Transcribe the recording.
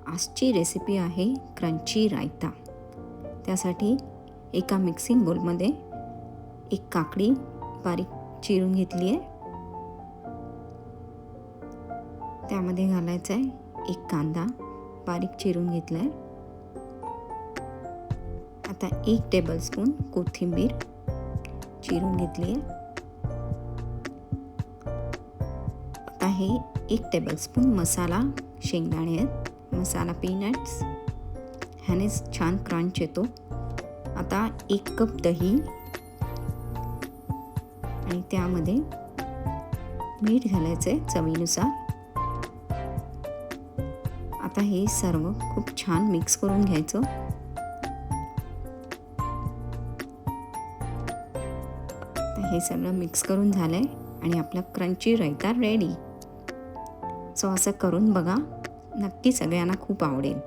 आजची रेसिपी आहे क्रंची रायता. त्यासाठी एका मिक्सिंग बोलमध्ये एक काकडी बारीक चिरून घेतली आहे. त्यामध्ये घालायचा आहे एक कांदा बारीक चिरून घेतला आहे. आता 1 टेबलस्पून कोथिंबीर चिरून घेतली आहे. आता हे 1 टेबलस्पून मसाला शेंगदाणे आहेत, मसाला पीनट्स, ह्याने छान क्रंच येतो. आता 1 कप दही आणि त्यामध्ये मीठ घालायचं आहे चवीनुसार. आता हे सर्व खूप छान मिक्स करून घ्यायचं. हे सगळं मिक्स करून झालंय आणि आपला क्रंची रायता रेडी. सो असं करून बघा, नक्की सगळ्यांना खूप आवडेल.